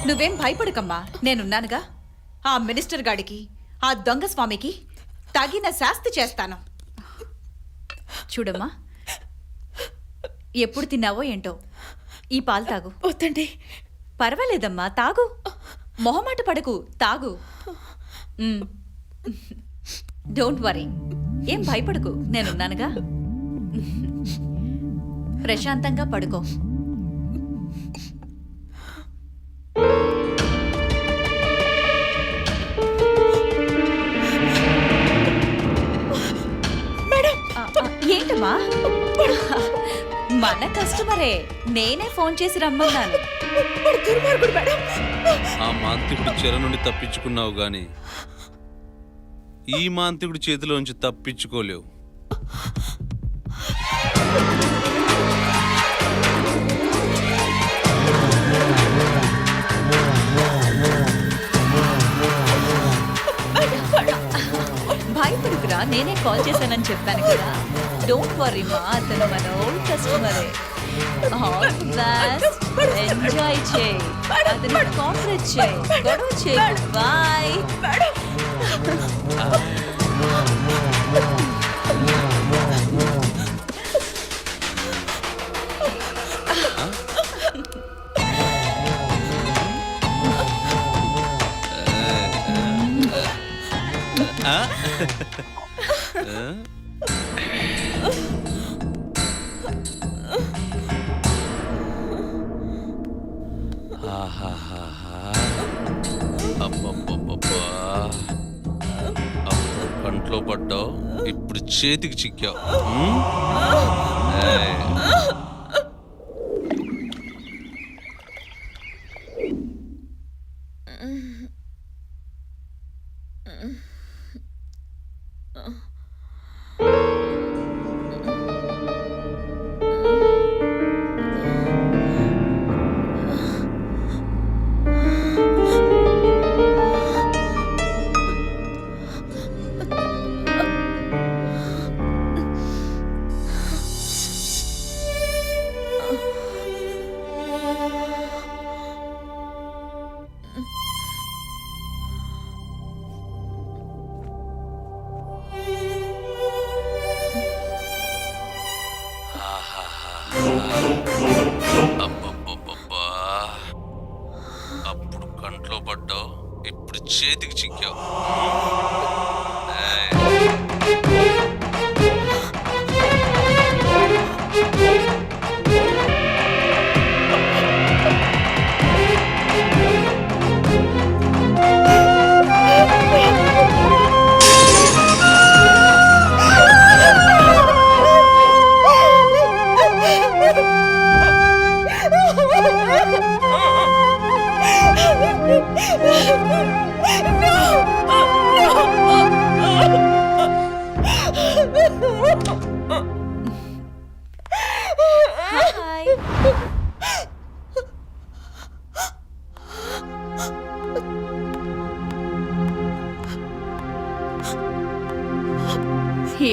నువ్వేం భయపడకమ్మా, నేనున్నానుగా. ఆ మినిస్టర్ గాడికి, ఆ దొంగ స్వామికి తగిన శాస్తి చేస్తాను. చూడమ్మా, ఎప్పుడు తిన్నావో ఏంటో, ఈ పాలు తాగు. వద్దండి. పర్వాలేదమ్మా, తాగు. మొహమాట పడకు, తాగు. డోంట్ వరీ, ఏం భయపడకు, నేనున్నానుగా. ప్రశాంతంగా పడుకో. ఏంటమ్మా? మన కస్టమరే, నేనే ఫోన్ చేసి రమ్మన్నాను. ఆ మాంత్రికుడి చెర నుండి తప్పించుకున్నావు గాని ఈ మాంత్రికుడి చేతిలోంచి తప్పించుకోలేవు. భయపడుకురా, నేనే కాల్ చేశానని చెప్పాను కదా. డోంట్ వరీ మా, అతను మన ఓల్డ్ కస్టమరే. ఆల్ ది బెస్ట్, ఎంజాయ్ చేయి, అతను కాంప్లీట్ చేయి, గొడవ చేయి. బాయ్. అప్పుడు కంట్లో పడ్డావు, ఇప్పుడు చేతికి చిక్కావు. అప్పుడు కంట్లో పడ్డావు, ఇప్పుడు చేతికి చిక్కావు.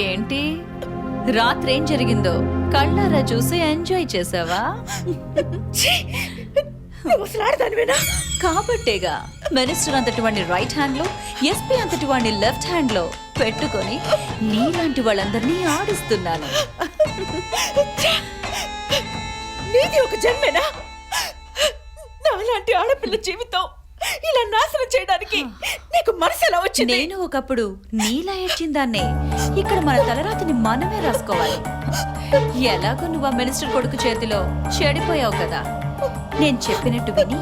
ఏంటి, రాత్రి ఏం జరిగిందో కళ్ళారా చూసి ఎంజాయ్ చేసావా? కాబట్టేగా మినిస్టర్ అంతటి వాడిని రైట్ హ్యాండ్ లో, ఎస్పీ అంతటి వాడిని లెఫ్ట్ హ్యాండ్ లో పెట్టుకొని నీలాంటి వాళ్ళందరినీ ఆడిస్తున్నాను. నీది ఒక జన్మేనా? నాలాంటి ఆడపిల్ల జీవితం ఇలా నాశనం చేయడానికి నీకు మనసు ఎలా వచ్చింది? నేను ఒకప్పుడు నీలా ఏడ్చిందాన్నే. ఇక్కడ మన తలరాతిని మనమే రాసుకోవాలి. ఎలాగో నువ్వు ఆ మినిస్టర్ కొడుకు చేతిలో చెడిపోయావు కదా, నేను చెప్పినట్టు విని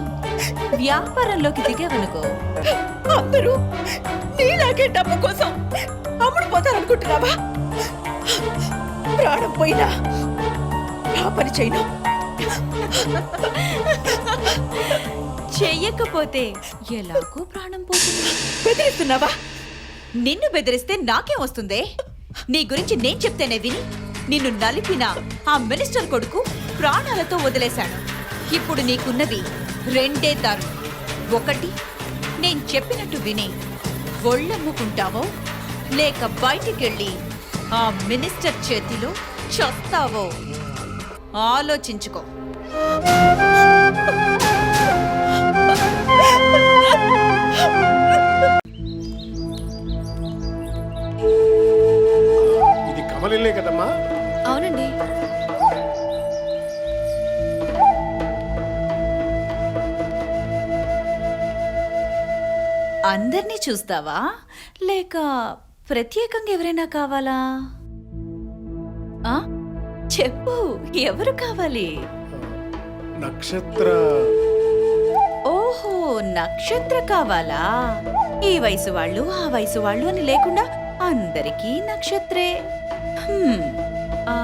వ్యాపారంలోకి దిగావనుకో, అందరూ నీలాగే డబ్బు కోసం అమ్ముడు పోతారనుకుంటున్నావా? ప్రాణం పోయినా ఆ పని చేయను. చెయ్యకపోతే ఎలాగో ప్రాణం పోతుంది. బెదిరిస్తున్నావా? నిన్ను బెదిరిస్తే నాకేం వస్తుందే? నీ గురించి నేను చెప్తేనే విని నిన్ను నలిపిన ఆ మినిస్టర్ కొడుకు ప్రాణాలతో వదిలేశాను. ఇప్పుడు నీకున్నవి రెండే దారులు. ఒకటి, నేను చెప్పినట్టు విని ఒళ్ళమ్ముకుంటావో, లేక బయటికెళ్ళి ఆ మినిస్టర్ చేతిలో చస్తావో ఆలోచించుకో. అందరినీ చూస్తావా లేక ప్రత్యేకంగా ఎవరైనా కావాలా? ఆ? చెప్పు, ఎవరు కావాలి? నక్షత్ర ఓహో, నక్షత్ర కావాలా? ఈ వయసు వాళ్ళు ఆ వయసు వాళ్ళు అని లేకుండా అందరికీ నక్షత్రే. హ్మ్. ఆ,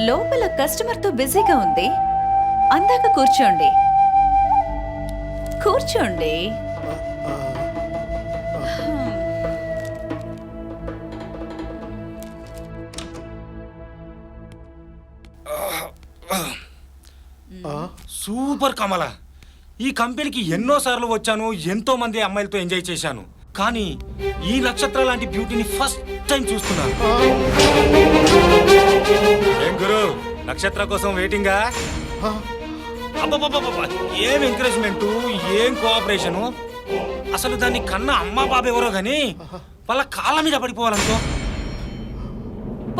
లోపల కస్టమర్తో బిజీగా ఉంది, అందాక కూర్చోండి. కూర్చోండి. సూపర్ కమల. ఈ కంపెనీకి ఎన్నోసార్లు వచ్చాను, ఎంతో మంది అమ్మాయిలతో ఎంజాయ్ చేశాను, కానీ ఈ నక్షత్ర లాంటి బ్యూటీని ఫస్ట్ టైం చూస్తున్నాను. ఏం గురు, నక్షత్ర కోసం వెయిటింగా? అబ్బబ్బబ్బబ్బ, ఏం ఎంకరేజ్మెంట్, ఏం కోఆపరేషను. అసలు దాన్ని కన్నా అమ్మా బాబు ఎవరో గాని వాళ్ళ కాళ్ళ మీద పడిపోవాలనుకో.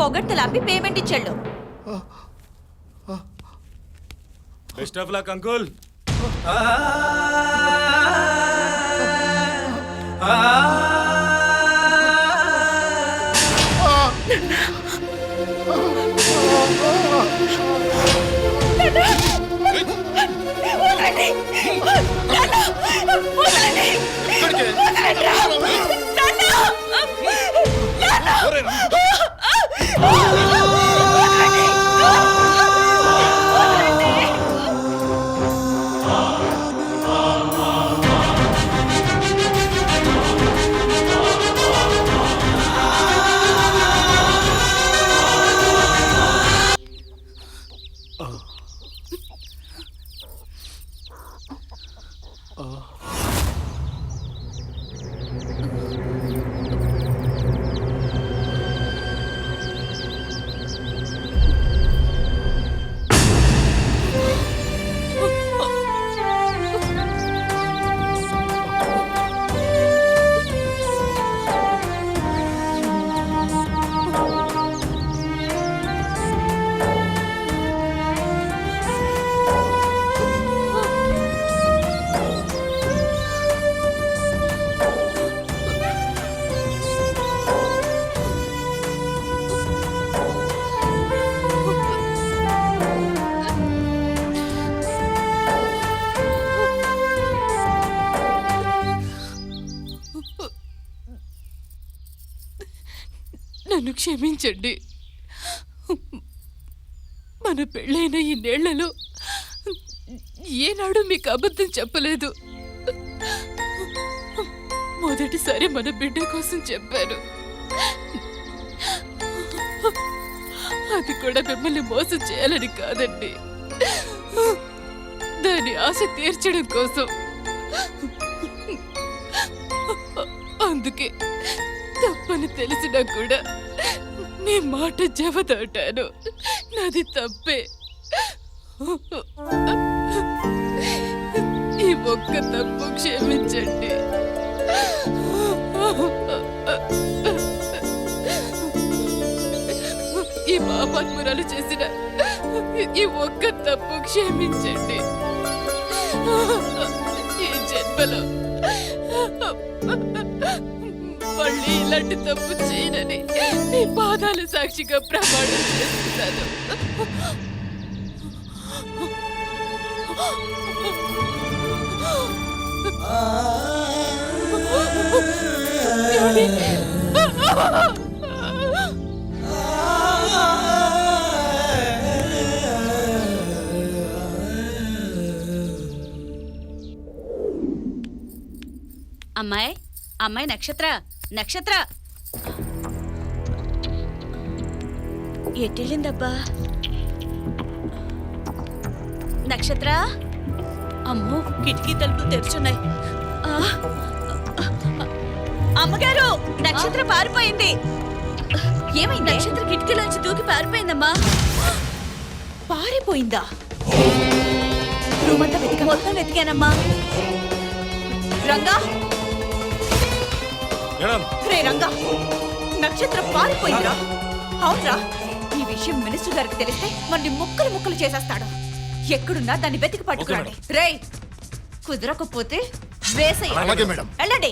పొగట్టలాపి పేమెంట్ ఇచ్చాడు. Best of luck uncle. నన్ను క్షమించండి. మన పెళ్ళైన ఈ నేళ్లలో ఏనాడు మీకు అబద్ధం చెప్పలేదు. మొదటిసారి మన బిడ్డ కోసం చెప్పాను. అది కూడా మిమ్మల్ని మోసం చేయాలని కాదండి, దాని ఆశ తీర్చడం కోసం. అందుకే తప్పని తెలిసినా కూడా మీ మాట జవదాటాను. నాది తప్పే. ఈ ఒక్క తప్పు క్షమించండి. ఈ పాపాత్మురాలు చేసిన ఈ ఒక్క తప్పు క్షమించండి. ఈ జన్మలో మళ్ళీ ఇలాంటి తప్పు చేయనని మీ పాదాల సాక్షిగా ప్రమాణం చేస్తున్నాను. అమ్మాయి, అమ్మాయి నక్షత్ర, నక్షత్ర ఎట్టెళ్ళిందబ్బా? నక్షత్ర, అమ్మో, కిటికీ తలుపులు తెరుచున్నాయి. అమ్మగారు, నక్షత్ర పారిపోయింది. ఏమైంది? నక్షత్ర కిటికీలోంచి దూకి పారిపోయిందమ్మా. పారిపోయిందా? రూమ్ అంతా మొత్తం వెతికానమ్మా. రంగా, రే రంగా, నక్షత్ర పారిపోయిందిరా. అవునరా, ఈ విషయం మినిస్టర్ గారికి తెలిస్తే మనని ముక్కలు ముక్కలు చేసేస్తాడు. ఎక్కడున్నా దాన్ని వెతికి పట్టుకురండి. రేయ్, కుదరకపోతే వేసేయండి. అలాగే మేడం. వెళ్ళండి.